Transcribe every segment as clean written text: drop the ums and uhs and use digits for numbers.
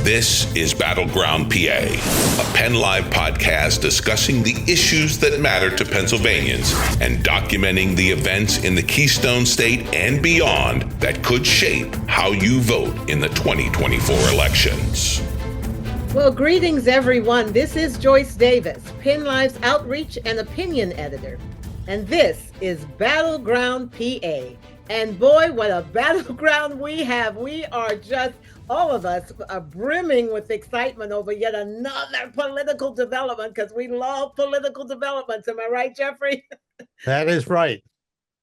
This is Battleground PA, a PennLive podcast discussing the issues that matter to Pennsylvanians and documenting the events in the Keystone State and beyond that could shape how you vote in the 2024 elections. Well, greetings, everyone. This is Joyce Davis, PennLive's Outreach and Opinion Editor. And this is Battleground PA. And boy, what a battleground we have. We are just, all of us are brimming with excitement over yet another political development because we love political developments. Am I right, Jeffrey? That is right.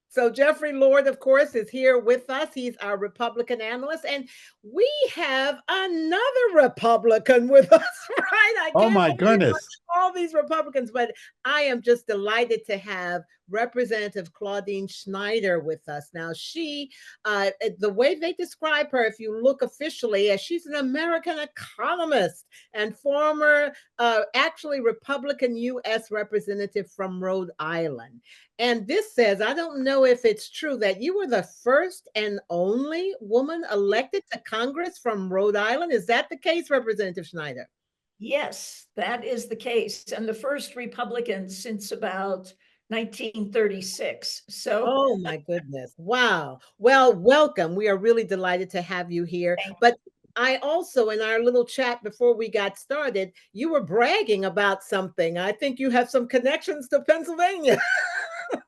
So Jeffrey Lord, of course, is here with us. He's our Republican analyst. And we have another Republican with us, right? Oh, my goodness. All these Republicans, but I am just delighted to have Representative Claudine Schneider with us. Now, she, the way they describe her, if you look officially, as she's an American economist and former, actually Republican U.S. representative from Rhode Island. And this says, I don't know if it's true, that you were the first and only woman elected to Congress from Rhode Island. Is that the case, Representative Schneider? Yes, that is the case. And the first Republican since about 1936. So, oh my goodness. Wow. Well, welcome. We are really delighted to have you here. But I also, in our little chat before we got started, you were bragging about something. I think you have some connections to Pennsylvania.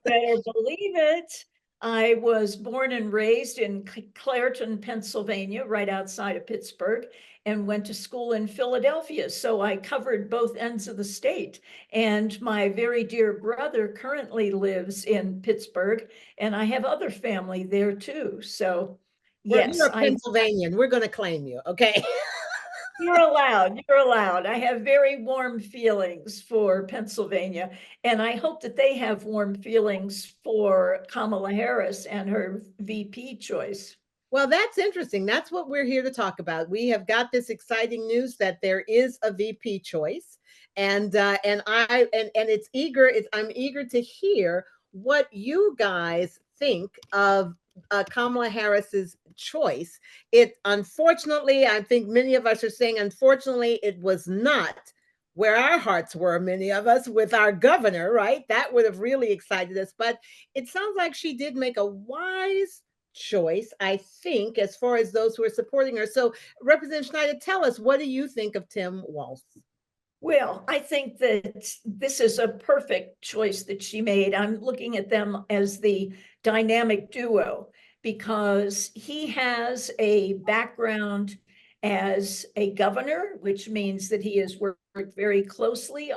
better believe it. I was born and raised in Clairton, Pennsylvania, right outside of Pittsburgh, and went to school in Philadelphia. So I covered both ends of the state. And my very dear brother currently lives in Pittsburgh, and I have other family there too. So yes, you're a Pennsylvanian. We're going to claim you, okay? You're allowed. You're allowed. I have very warm feelings for Pennsylvania, and I hope that they have warm feelings for Kamala Harris and her VP choice. Well, that's interesting. That's what we're here to talk about. We have got this exciting news that there is a VP choice, and it's eager. I'm eager to hear what you guys think of Kamala Harris's choice. It, unfortunately, I think many of us are saying, unfortunately, it was not where our hearts were, many of us, with our governor, right? That would have really excited us. But it sounds like she did make a wise choice, I think, as far as those who are supporting her. So, Representative Schneider, tell us, what do you think of Tim Walz? Well, I think that this is a perfect choice that she made. I'm looking at them as the dynamic duo because he has a background as a governor, which means that he has worked very closely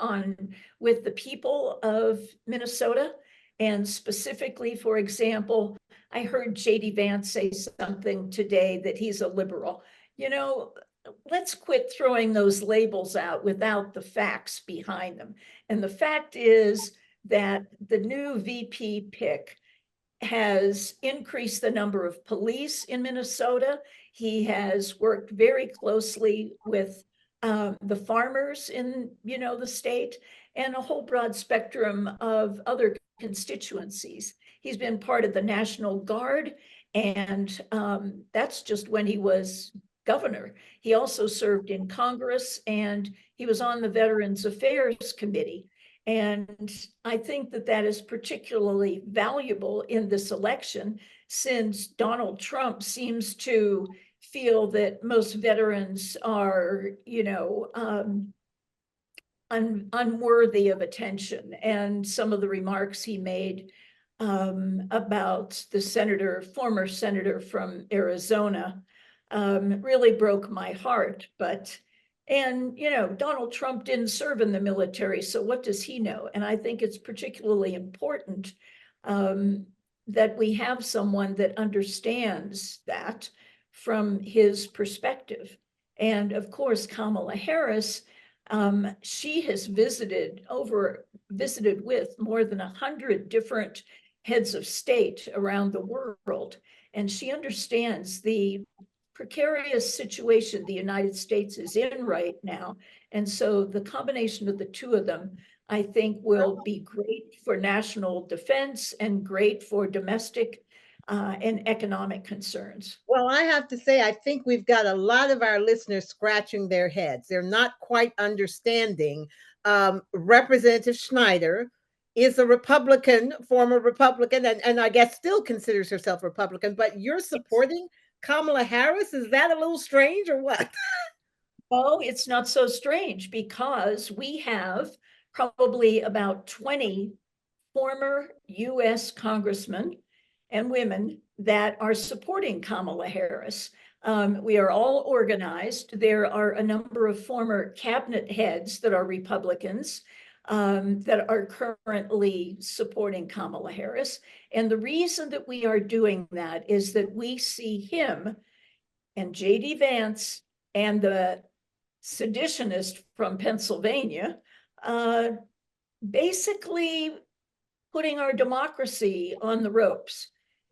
with the people of Minnesota. And specifically, for example, I heard J.D. Vance say something today that he's a liberal. You know, let's quit throwing those labels out without the facts behind them. And the fact is that the new VP pick has increased the number of police in Minnesota. He has worked very closely with the farmers in, the state and a whole broad spectrum of other constituencies. He's been part of the National Guard, and that's just when he was governor. He also served in Congress, and he was on the Veterans Affairs Committee. And I think that that is particularly valuable in this election, since Donald Trump seems to feel that most veterans are, unworthy of attention. And some of the remarks he made about the former senator from Arizona, really broke my heart. And Donald Trump didn't serve in the military, so what does he know? And I think it's particularly important that we have someone that understands that from his perspective. And of course, Kamala Harris, she has visited with more than 100 different heads of state around the world, and she understands the precarious situation the United States is in right now. And so the combination of the two of them, I think, will be great for national defense and great for domestic and economic concerns. Well, I have to say, I think we've got a lot of our listeners scratching their heads. They're not quite understanding. Representative Schneider is a Republican, former Republican, and I guess still considers herself Republican, but you're supporting Kamala Harris. Is that a little strange or what? Oh, it's not so strange because we have probably about 20 former US congressmen and women that are supporting Kamala Harris. We are all organized. There are a number of former cabinet heads that are Republicans that are currently supporting Kamala Harris. And the reason that we are doing that is that we see him and J.D. Vance and the seditionist from Pennsylvania basically putting our democracy on the ropes.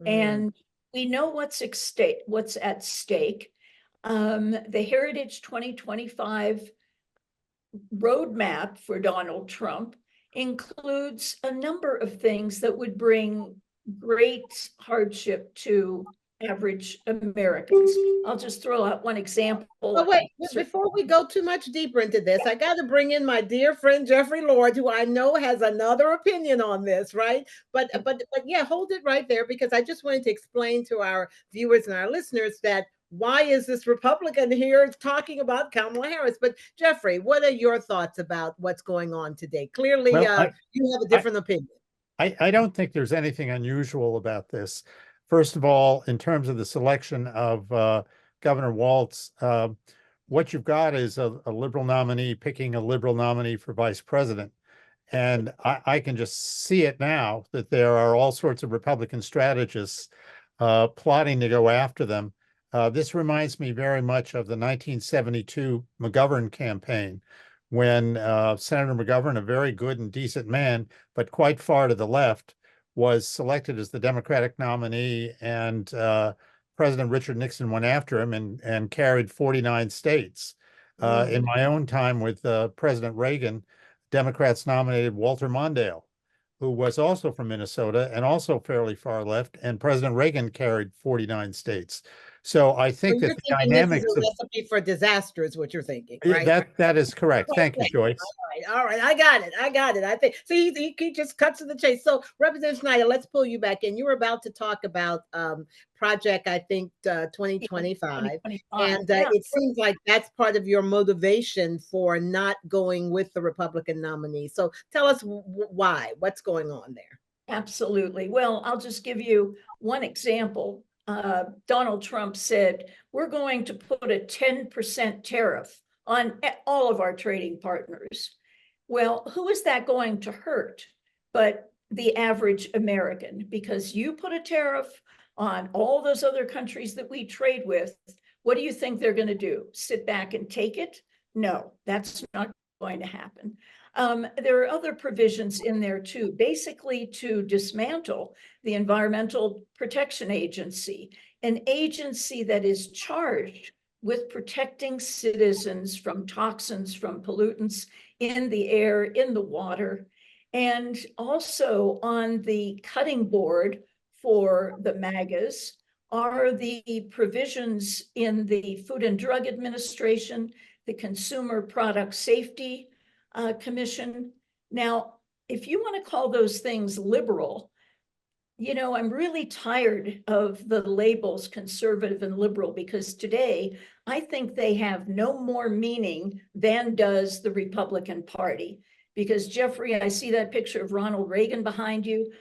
And we know what's at stake. The Heritage 2025 roadmap for Donald Trump includes a number of things that would bring great hardship to average Americans. I'll just throw out one example. Oh, wait, before we go too much deeper into this, I got to bring in my dear friend Jeffrey Lord, who I know has another opinion on this, right? But yeah, hold it right there, because I just wanted to explain to our viewers and our listeners that why is this Republican here talking about Kamala Harris? But Jeffrey, what are your thoughts about what's going on today? Clearly, you have a different opinion. I don't think there's anything unusual about this. First of all, in terms of the selection of Governor Walz, what you've got is a liberal nominee picking a liberal nominee for vice president. And I can just see it now that there are all sorts of Republican strategists plotting to go after them. This reminds me very much of the 1972 McGovern campaign, when Senator McGovern, a very good and decent man, but quite far to the left, was selected as the Democratic nominee, and President Richard Nixon went after him and carried 49 states. In my own time with President Reagan, Democrats nominated Walter Mondale, who was also from Minnesota and also fairly far left, and President Reagan carried 49 states. So I think that the dynamics this is a recipe for disaster is what you're thinking, right? That is correct. Thank you, Joyce. All right. I got it. I think so. He just cuts to the chase. So, Representative Schneider, let's pull you back in. You were about to talk about Project, I think, 2025, and it seems like that's part of your motivation for not going with the Republican nominee. So, tell us why. What's going on there? Absolutely. Well, I'll just give you one example. Donald Trump said, we're going to put a 10% tariff on all of our trading partners. Well, who is that going to hurt but the average American? Because you put a tariff on all those other countries that we trade with, what do you think they're going to do? Sit back and take it? No, that's not going to happen. There are other provisions in there too, basically to dismantle the Environmental Protection Agency, an agency that is charged with protecting citizens from toxins, from pollutants in the air, in the water, and also on the cutting board for the MAGAs are the provisions in the Food and Drug Administration, the Consumer Product Safety Commission. Now, if you want to call those things liberal, you know, I'm really tired of the labels conservative and liberal, because today I think they have no more meaning than does the Republican Party. Because Jeffrey, I see that picture of Ronald Reagan behind you.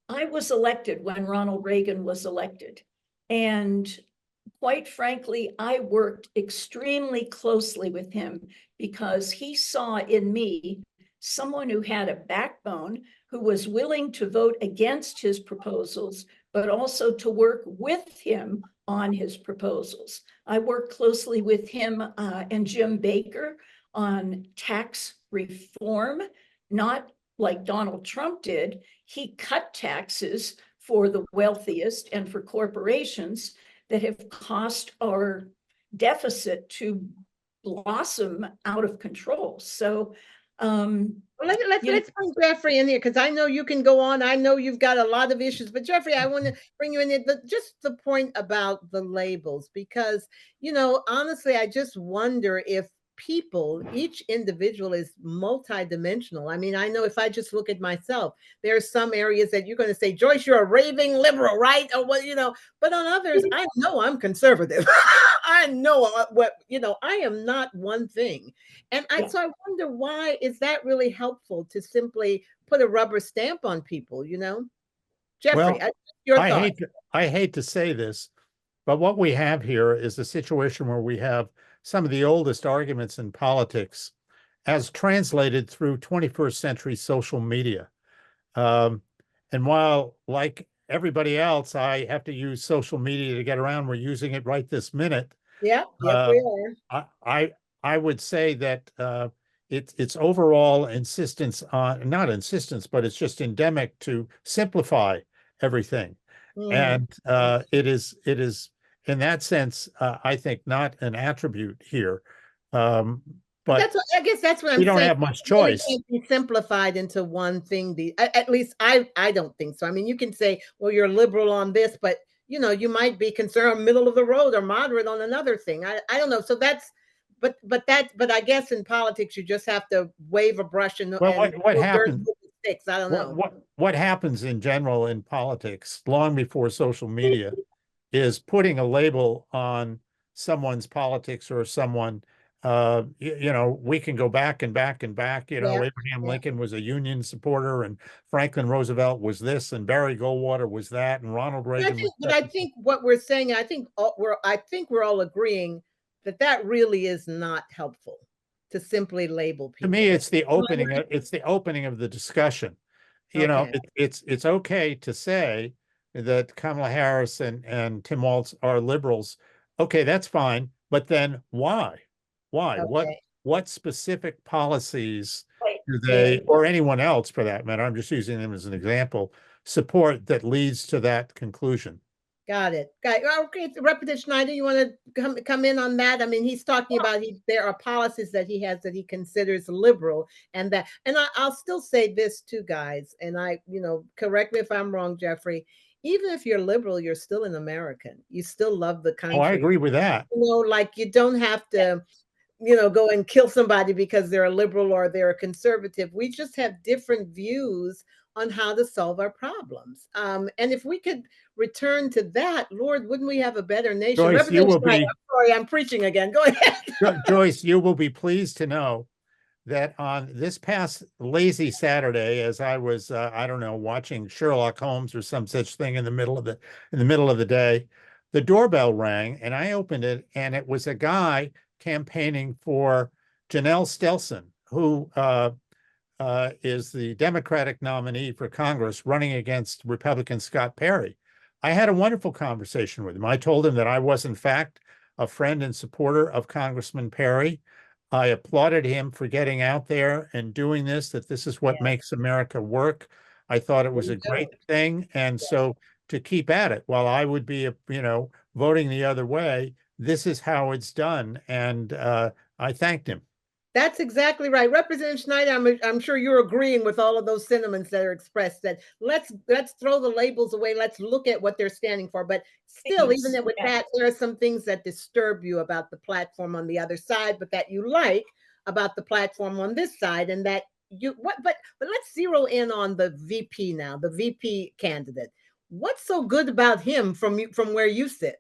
I was elected when Ronald Reagan was elected. And quite frankly, I worked extremely closely with him because he saw in me someone who had a backbone, who was willing to vote against his proposals, but also to work with him on his proposals. I worked closely with him and Jim Baker on tax reform, not like Donald Trump did. He cut taxes for the wealthiest and for corporations that have caused our deficit to blossom out of control. So Well, You know, let's bring Jeffrey in here because I know you can go on. I know you've got a lot of issues, but Jeffrey, I want to bring you in here. Just the point about the labels, because honestly, I just wonder if people, each individual, is multidimensional. I mean, I know if I just look at myself, there are some areas that you're going to say, Joyce, you're a raving liberal, right? Or but on others, I know I'm conservative. I know I am not one thing. And Yeah. so I wonder, why is that really helpful to simply put a rubber stamp on people, Jeffrey, Well, your I thought. hate to say this, but what we have here is a situation where we have some of the oldest arguments in politics as translated through 21st century social media. And while, like everybody else, I have to use social media to get around, we're using it right this minute. Yep, we are. I would say that it's overall insistence on, not insistence, but it's just endemic to simplify everything. And it is in that sense, I think, not an attribute here. But I guess that's what I'm we don't saying. have much It really choice. can't be simplified into one thing. At least I don't think so. I mean, you can say, well, you're liberal on this, but you might be concerned middle of the road or moderate on another thing. I don't know. So that's but I guess in politics you just have to wave a brush and Well, what dirt happens? with the sticks. I don't know. What happens in general in politics long before social media is putting a label on someone's politics or someone. We can go back and back and back. Yeah, Abraham Lincoln was a Union supporter, and Franklin Roosevelt was this, and Barry Goldwater was that, and Ronald Reagan was But that. I think what we're saying, I think we're all agreeing that really is not helpful to simply label To people. me, it's the opening. It's the opening of the discussion. Okay. It's okay to say that Kamala Harris and Tim Walz are liberals. Okay, that's fine. But then why? Why? Okay. What specific policies Right. do they, or anyone else for that matter, I'm just using them as an example, support that leads to that conclusion? Got it. Okay, Representative Schneider, you want to come in on that? I mean, he's talking about there are policies that he has that he considers liberal, and I'll still say this too, guys. And correct me if I'm wrong, Jeffrey. Even if you're liberal, you're still an American. You still love the country. Oh, I agree with that. Like you don't have to, go and kill somebody because they're a liberal or they're a conservative. We just have different views on how to solve our problems. And if we could return to that, Lord, wouldn't we have a better nation? Joyce, you will be. I'm sorry, I'm preaching again. Go ahead. Joyce, you will be pleased to know that on this past lazy Saturday, as I was, I don't know, watching Sherlock Holmes or some such thing in the middle of the day, the doorbell rang and I opened it, and it was a guy campaigning for Janelle Stelson, who is the Democratic nominee for Congress running against Republican Scott Perry. I had a wonderful conversation with him. I told him that I was, in fact, a friend and supporter of Congressman Perry. I applauded him for getting out there and doing this, that this is what makes America work. I thought it was a great thing. And so to keep at it, while I would be, voting the other way, this is how it's done. And I thanked him. That's exactly right. Representative Schneider, I'm sure you're agreeing with all of those sentiments that are expressed, that let's throw the labels away. Let's look at what they're standing for. But still, even with that, there are some things that disturb you about the platform on the other side, but that you like about the platform on this side. And that but let's zero in on the VP now, the VP candidate. What's so good about him from where you sit?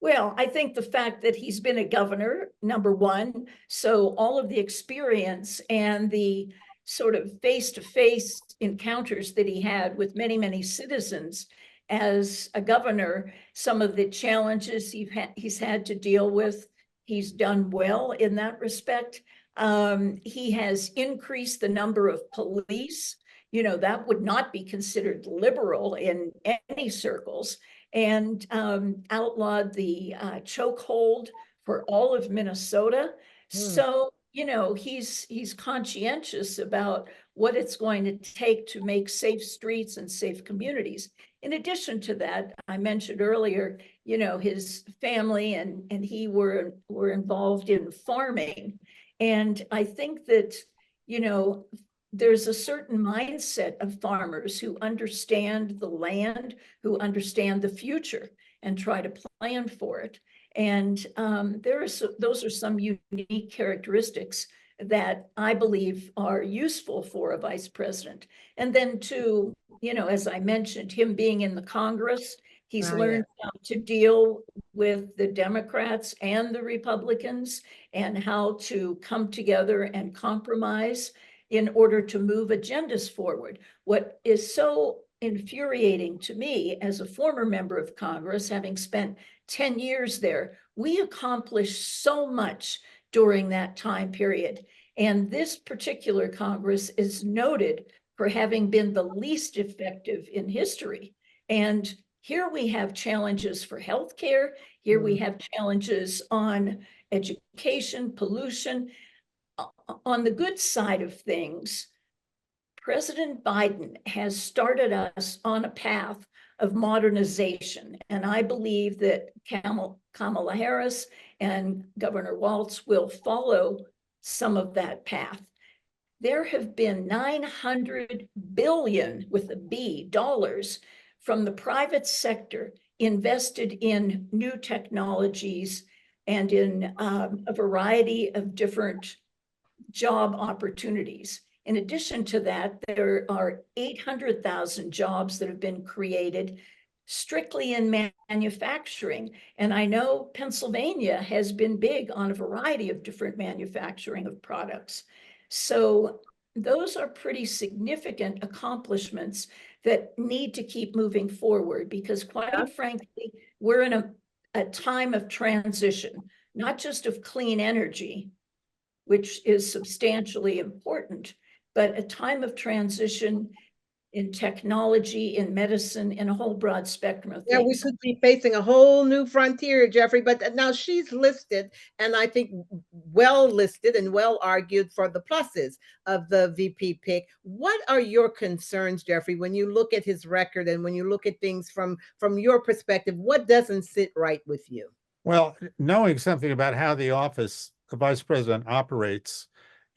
Well, I think the fact that he's been a governor, number one, so all of the experience and the sort of face-to-face encounters that he had with many, many citizens as a governor, some of the challenges he's had to deal with, he's done well in that respect. He has increased the number of police. That would not be considered liberal in any circles, and outlawed the chokehold for all of Minnesota. So, he's conscientious about what it's going to take to make safe streets and safe communities. In addition to that, I mentioned earlier, his family and he were involved in farming. And I think that, there's a certain mindset of farmers who understand the land, who understand the future and try to plan for it. And those are some unique characteristics that I believe are useful for a vice president. And then too, as I mentioned, him being in the Congress, he's learned how to deal with the Democrats and the Republicans and how to come together and compromise in order to move agendas forward. What is so infuriating to me as a former member of Congress, having spent 10 years there, we accomplished so much during that time period. And this particular Congress is noted for having been the least effective in history. And here we have challenges for healthcare. Here we have challenges on education, pollution. On the good side of things, President Biden has started us on a path of modernization. And I believe that Kamala Harris and Governor Walz will follow some of that path. There have been $900 billion with a B dollars from the private sector invested in new technologies and in a variety of different job opportunities. In addition to that, there are 800,000 jobs that have been created strictly in manufacturing. And I know Pennsylvania has been big on a variety of different manufacturing of products. So those are pretty significant accomplishments that need to keep moving forward, because quite frankly, we're in a time of transition, not just of clean energy, which is substantially important, but a time of transition in technology, in medicine, in a whole broad spectrum of things. We could be facing a whole new frontier, Jeffrey, but now she's listed, and I think well listed and well argued for the pluses of the VP pick. What are your concerns, Jeffrey, when you look at his record and when you look at things from your perspective? What doesn't sit right with you? Well, knowing something about how the office of vice president operates,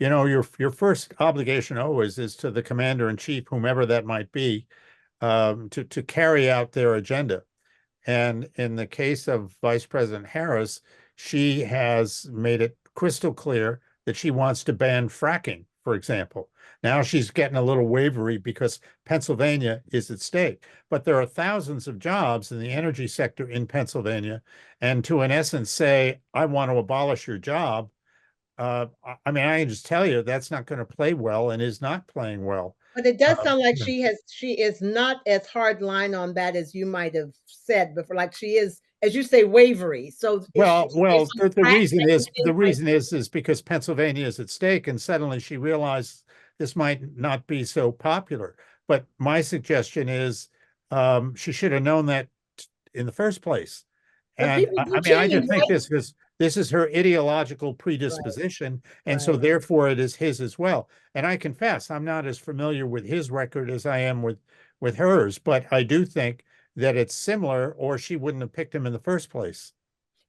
your first obligation always is to the commander in chief, whomever that might be, to carry out their agenda. And in the case of Vice President Harris, she has made it crystal clear that she wants to ban fracking, for example. Now she's getting a little wavery because Pennsylvania is at stake, but there are thousands of jobs in the energy sector in Pennsylvania. And to, in essence, say, I want to abolish your job, I can just tell you that's not going to play well and is not playing well. But it does sound like she is not as hard line on that as you might have said before. Like she is, as you say, wavery. So the reason is because Pennsylvania is at stake, and suddenly she realized this might not be so popular. But my suggestion is she should have known that in the first place. And I just think this is her ideological predisposition, and so therefore it is his as well. And I confess, I'm not as familiar with his record as I am with hers, but I do think that it's similar, or she wouldn't have picked him in the first place.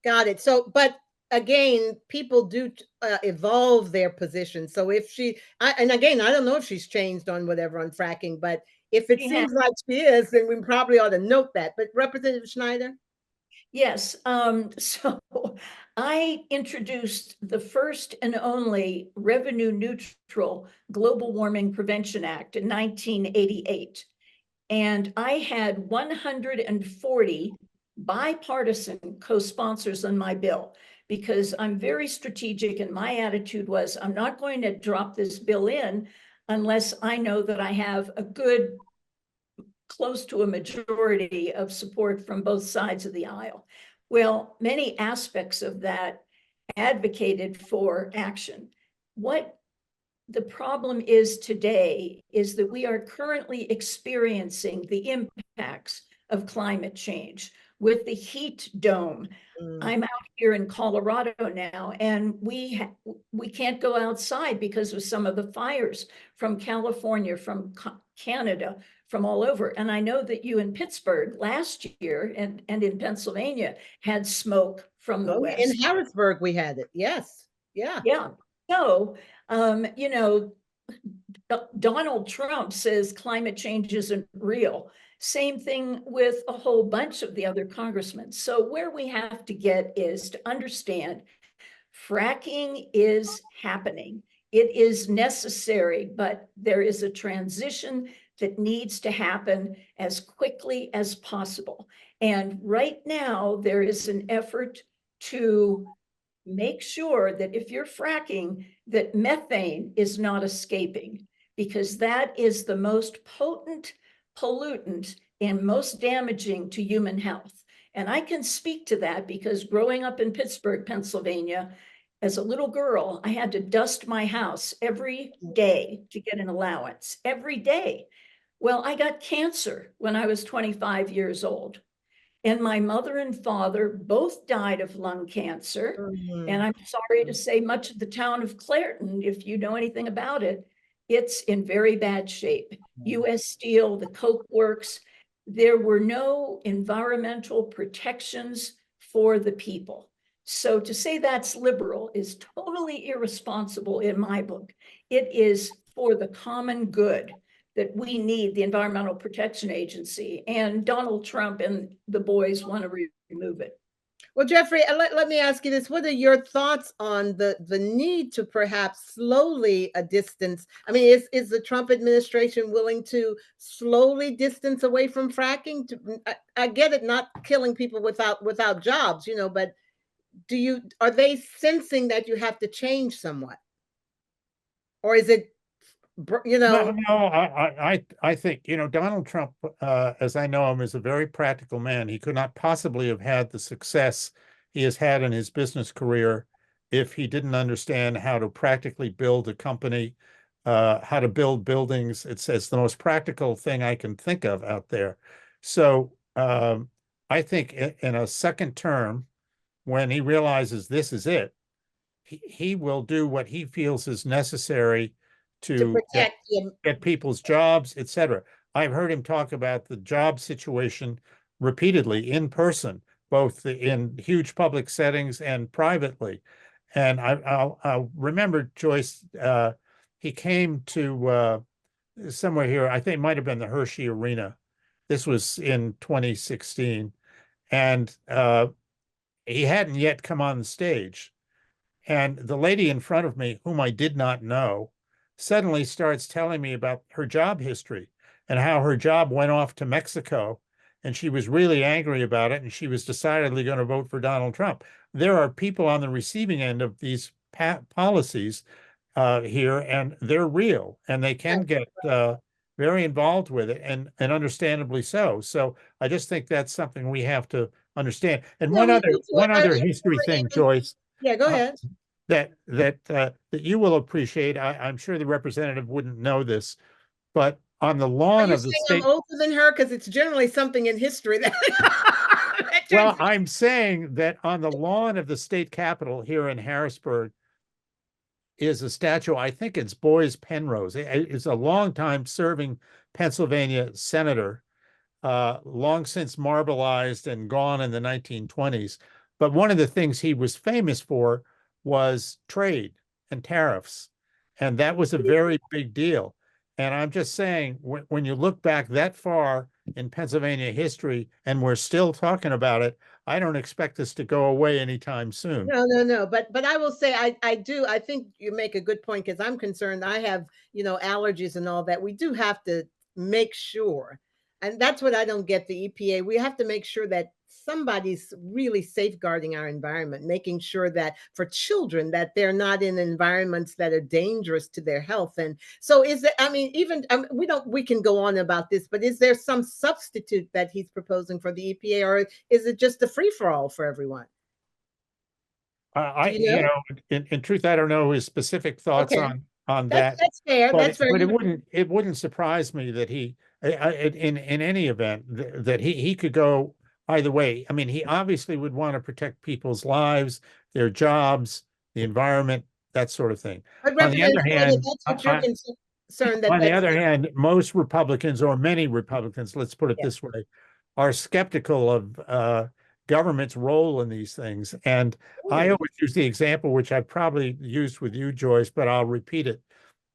Got it. So, but again, people do evolve their position. So if and again, I don't know if she's changed on whatever on fracking, but if it seems like she is, then we probably ought to note that. But Representative Schneider? Yes. So I introduced the first and only revenue neutral Global Warming Prevention Act in 1988. And I had 140 bipartisan co-sponsors on my bill, because I'm very strategic, and my attitude was, I'm not going to drop this bill in unless I know that I have a good, close to a majority of support from both sides of the aisle. Well, many aspects of that advocated for action. What the problem is today is that we are currently experiencing the impacts of climate change with the heat dome. I'm out here in Colorado now, and we can't go outside because of some of the fires from California, from Canada, from all over. And I know that you in Pittsburgh last year and in Pennsylvania had smoke from the west. In Harrisburg, we had it. Yes. Yeah. Yeah. So, Donald Trump says climate change isn't real. Same thing with a whole bunch of the other congressmen. So where we have to get is to understand fracking is happening. It is necessary, but there is a transition that needs to happen as quickly as possible. And right now, there is an effort to make sure that if you're fracking, that methane is not escaping, because that is the most potent pollutant and most damaging to human health. And I can speak to that because growing up in Pittsburgh, Pennsylvania, as a little girl, I had to dust my house every day to get an allowance, every day. Well, I got cancer when I was 25 years old. And my mother and father both died of lung cancer. And I'm sorry to say, much of the town of Clairton, if you know anything about it, it's in very bad shape. US Steel, the Coke Works, there were no environmental protections for the people. So to say that's liberal is totally irresponsible in my book. It is for the common good that we need the Environmental Protection Agency, and Donald Trump and the boys want to remove it. Well, Jeffrey, let me ask you this. What are your thoughts on the need to perhaps slowly distance? I mean, is the Trump administration willing to slowly distance away from fracking? I get it, not killing people without jobs, but are they sensing that you have to change somewhat? Or is it, No, I think, Donald Trump, as I know him, is a very practical man. He could not possibly have had the success he has had in his business career if he didn't understand how to practically build a company, how to build buildings. It's the most practical thing I can think of out there. So I think in a second term, when he realizes this is it, he will do what he feels is necessary to protect get people's jobs, etc. I've heard him talk about the job situation repeatedly in person, both in huge public settings and privately. And I'll remember, Joyce, he came to somewhere here, I think it might have been the Hershey Arena. This was in 2016. And he hadn't yet come on the stage. And the lady in front of me, whom I did not know, suddenly starts telling me about her job history and how her job went off to Mexico. And she was really angry about it. And she was decidedly going to vote for Donald Trump. There are people on the receiving end of these policies here, and they're real, and they can get very involved with it, and understandably so. So I just think that's something we have to understand. And one other history thing, Joyce. Yeah, go ahead. That you will appreciate. I'm sure the representative wouldn't know this, but on the lawn of the state. I'm older than her because it's generally something in history that. Well, I'm saying that on the lawn of the state capitol here in Harrisburg is a statue. I think it's Boyce Penrose. It's a long-time serving Pennsylvania senator, long since marbleized and gone in the 1920s. But one of the things he was famous for was trade and tariffs. And that was a very big deal. And I'm just saying, when you look back that far in Pennsylvania history, and we're still talking about it, I don't expect this to go away anytime soon. No. But I will say, I think you make a good point, because I'm concerned. I have, allergies and all that. We do have to make sure. And that's what I don't get the EPA. We have to make sure that somebody's really safeguarding our environment, making sure that for children that they're not in environments that are dangerous to their health. And so we can go on about this, but is there some substitute that he's proposing for the EPA, or is it just a free-for-all for everyone? In truth, I don't know his specific thoughts on that. That's fair. That's fair. But it wouldn't surprise me that he, in any event, that he could go either way. I mean, he obviously would want to protect people's lives, their jobs, the environment, that sort of thing. On the other hand, most Republicans, or many Republicans, let's put it this way, are skeptical of government's role in these things. And I always use the example, which I've probably used with you, Joyce, but I'll repeat it.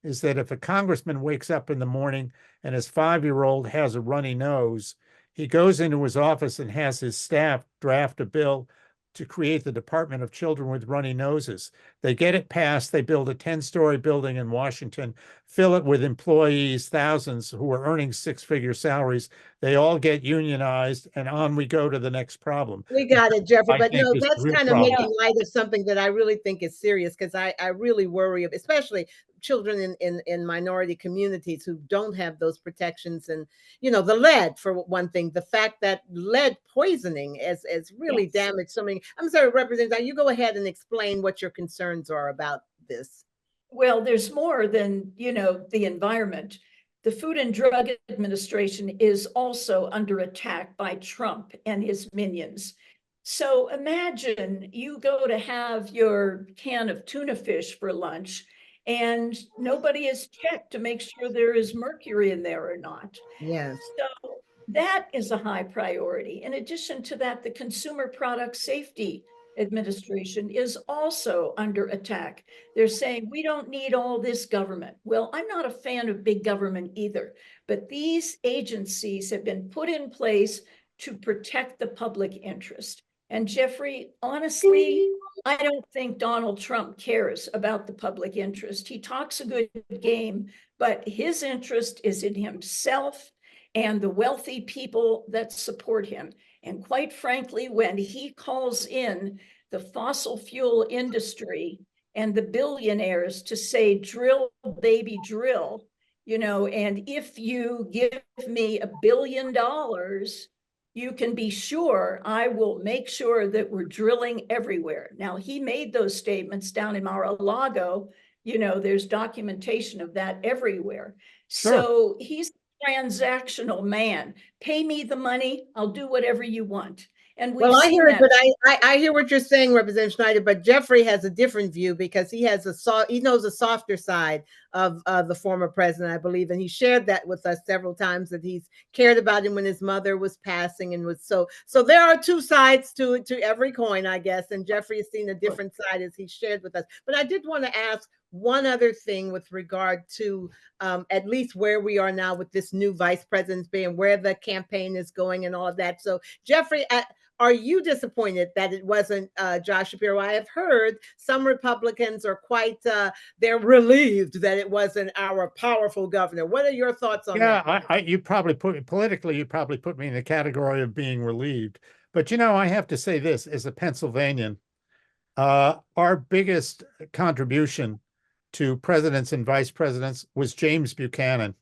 is that if a congressman wakes up in the morning and his 5-year-old has a runny nose, he goes into his office and has his staff draft a bill to create the Department of Children with Runny Noses. They get it passed. They build a 10-story building in Washington, fill it with employees, thousands who are earning 6-figure salaries. They all get unionized, and on we go to the next problem. We got it, Jeffrey. I But think no, is that's the real kind of problem. making light of something that I really think is serious, because I really worry of, especially children in minority communities who don't have those protections. And, you know, the lead, for one thing, the fact that lead poisoning has really Yes. damaged so many. I'm sorry, Representative, you go ahead and explain what your concerns are about this. Well, there's more than, you know, the environment. The Food and Drug Administration is also under attack by Trump and his minions. So imagine you go to have your can of tuna fish for lunch and nobody has checked to make sure there is mercury in there or not. Yes. So that is a high priority. In addition to that, the Consumer Product Safety Administration is also under attack. They're saying we don't need all this government. Well, I'm not a fan of big government either, but these agencies have been put in place to protect the public interest. And Jeffrey, honestly, I don't think Donald Trump cares about the public interest. He talks a good game, but his interest is in himself and the wealthy people that support him. And quite frankly, when he calls in the fossil fuel industry and the billionaires to say, drill, baby, drill, you know, and if you give me $1 billion, you can be sure I will make sure that we're drilling everywhere. Now, he made those statements down in Mar-a-Lago. You know, there's documentation of that everywhere. Sure. So he's a transactional man. Pay me the money, I'll do whatever you want. And we've Well, I seen hear it, that. but I hear what you're saying, Representative Schneider. But Jeffrey has a different view, because he has he knows a softer side of the former president, I believe, and he shared that with us several times, that he's cared about him when his mother was passing, and was so there are two sides to every coin, I guess. And Jeffrey has seen a different side, as he shared with us. But I did want to ask one other thing with regard to at least where we are now with this new vice president being, where the campaign is going and all of that. So Jeffrey, are you disappointed that it wasn't Josh Shapiro? I have heard some Republicans are quite, they're relieved that it wasn't our powerful governor. What are your thoughts on that? Yeah, you probably politically, you probably put me in the category of being relieved. But, you know, I have to say this, as a Pennsylvanian, our biggest contribution to presidents and vice presidents was James Buchanan,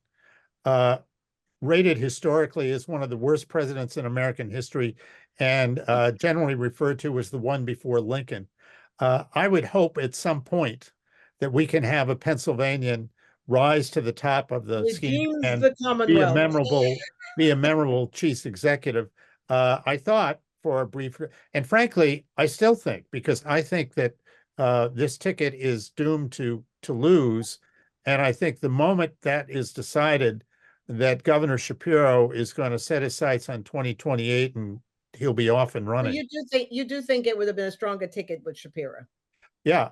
rated historically as one of the worst presidents in American history, and generally referred to as the one before Lincoln. I would hope at some point that we can have a Pennsylvanian rise to the top of the scheme and the Commonwealth. be a memorable chief executive. I thought for a brief, and frankly, I still think, because I think that this ticket is doomed to lose. And I think the moment that is decided, that Governor Shapiro is going to set his sights on 2028 and he'll be off and running. So you do think it would have been a stronger ticket with Shapiro? Yeah,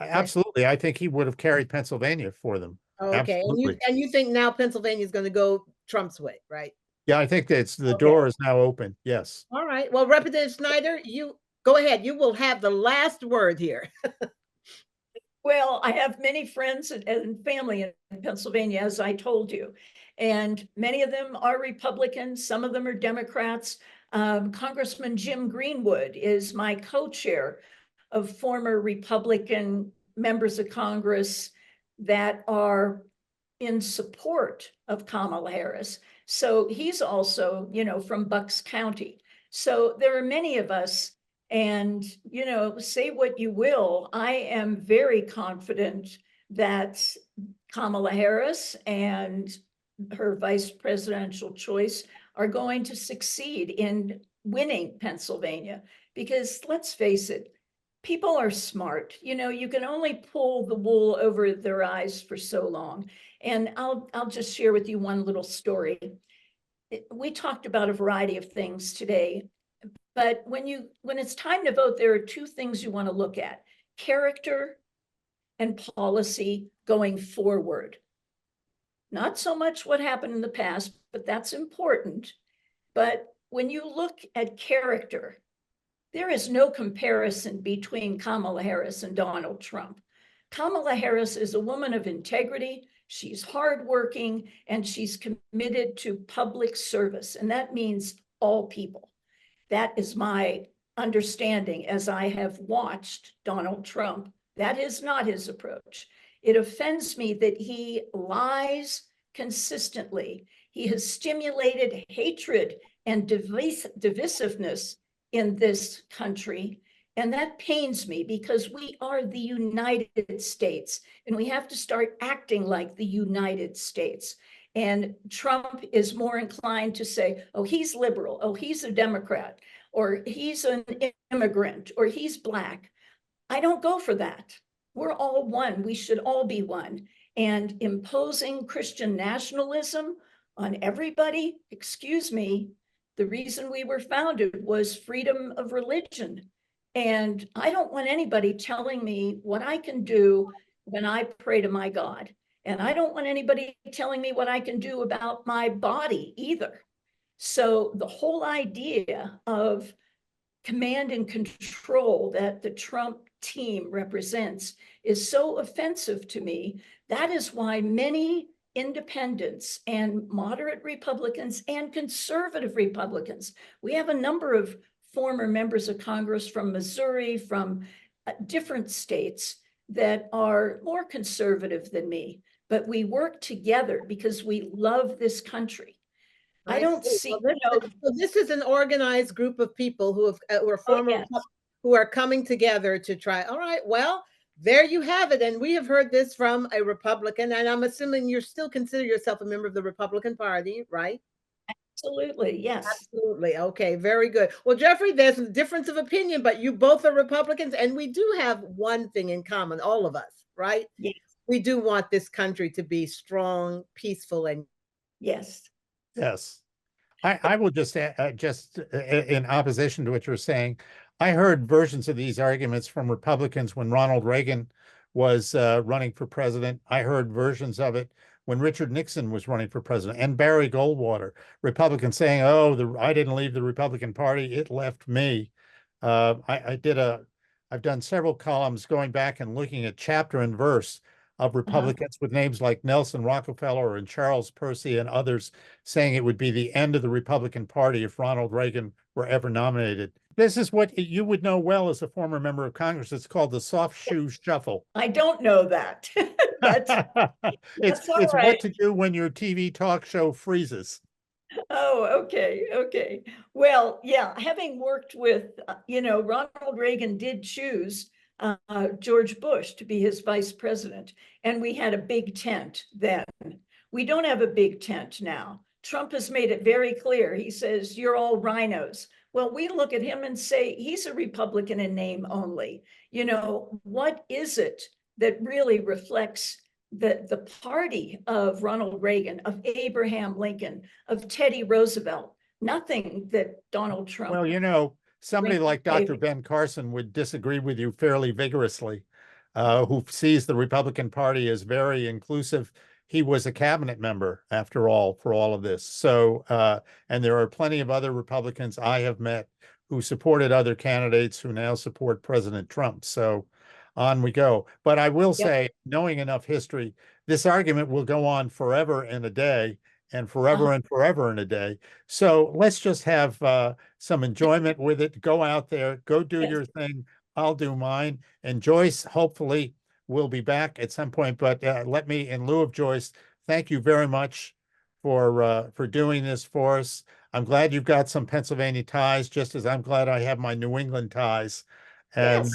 absolutely. I think he would have carried Pennsylvania for them. Okay, Absolutely. and you think now Pennsylvania is going to go Trump's way, right? Yeah, I think that's the door is now open. Yes. All right. Well, Representative Schneider, you go ahead. You will have the last word here. Well, I have many friends and family in Pennsylvania, as I told you, and many of them are Republicans. Some of them are Democrats. Congressman Jim Greenwood is my co-chair of former Republican members of Congress that are in support of Kamala Harris. So he's also, you know, from Bucks County. So there are many of us. And, you know, say what you will, I am very confident that Kamala Harris and her vice presidential choice are going to succeed in winning Pennsylvania. Because let's face it, people are smart. You know, you can only pull the wool over their eyes for so long. And I'll just share with you one little story. We talked about a variety of things today. But when it's time to vote, there are two things you want to look at: character and policy going forward. Not so much what happened in the past, but that's important. But when you look at character, there is no comparison between Kamala Harris and Donald Trump. Kamala Harris is a woman of integrity. She's hardworking and she's committed to public service. And that means all people. That is my understanding as I have watched Donald Trump. That is not his approach. It offends me that he lies consistently. He has stimulated hatred and divisiveness in this country. And that pains me because we are the United States and we have to start acting like the United States. And Trump is more inclined to say, oh, he's liberal, oh, he's a Democrat, or he's an immigrant, or he's Black. I don't go for that. We're all one. We should all be one. And imposing Christian nationalism on everybody, excuse me, the reason we were founded was freedom of religion. And I don't want anybody telling me what I can do when I pray to my God. And I don't want anybody telling me what I can do about my body either. So the whole idea of command and control that the Trump team represents is so offensive to me. That is why many independents and moderate Republicans and conservative Republicans, we have a number of former members of Congress from Missouri, from different states that are more conservative than me, but we work together because we love this country. I don't see, so this is an organized group of people who are former, who are coming together to try. All right, well, there you have it. And we have heard this from a Republican, and I'm assuming you still consider yourself a member of the Republican Party, right? Absolutely, yes. Absolutely. Okay, very good. Well, Jeffrey, there's a difference of opinion, but you both are Republicans, and we do have one thing in common, all of us, right? Yes. We do want this country to be strong, peaceful, and yes. Yes. I will just in opposition to what you're saying, I heard versions of these arguments from Republicans when Ronald Reagan was running for president. I heard versions of it when Richard Nixon was running for president, and Barry Goldwater, Republicans saying, oh, I didn't leave the Republican Party, it left me. I've done several columns going back and looking at chapter and verse of Republicans with names like Nelson Rockefeller and Charles Percy and others saying it would be the end of the Republican Party if Ronald Reagan were ever nominated. This is what you would know well as a former member of Congress. It's called the soft shoe shuffle. I don't know that. It's right. What to do when your TV talk show freezes. Oh, okay. Okay. Well, yeah, having worked with, Ronald Reagan did choose George Bush to be his vice president. And we had a big tent then. We don't have a big tent now. Trump has made it very clear. He says, you're all rhinos. Well, we look at him and say, he's a Republican in name only. What is it that really reflects the party of Ronald Reagan, of Abraham Lincoln, of Teddy Roosevelt? Nothing that Donald Trump. Well, somebody like Dr. Ben Carson would disagree with you fairly vigorously, who sees the Republican Party as very inclusive. He was a cabinet member, after all, for all of this. So, and there are plenty of other Republicans I have met who supported other candidates who now support President Trump. So on we go. But I will say, knowing enough history, this argument will go on forever and a day, and forever and forever and a day. So let's just have some enjoyment with it. Go out there, go do your thing. I'll do mine. And Joyce, hopefully, will be back at some point. But let me, in lieu of Joyce, thank you very much for doing this for us. I'm glad you've got some Pennsylvania ties, just as I'm glad I have my New England ties. And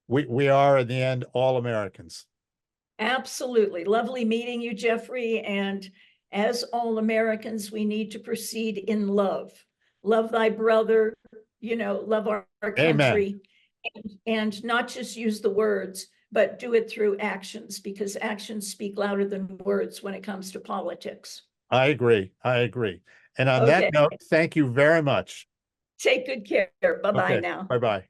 we are, in the end, all Americans. Absolutely. Lovely meeting you, Jeffrey. And as all Americans, we need to proceed in love. Love thy brother, love our country. And not just use the words, but do it through actions, because actions speak louder than words when it comes to politics. I agree. And on that note, thank you very much. Take good care. Bye-bye now. Bye-bye.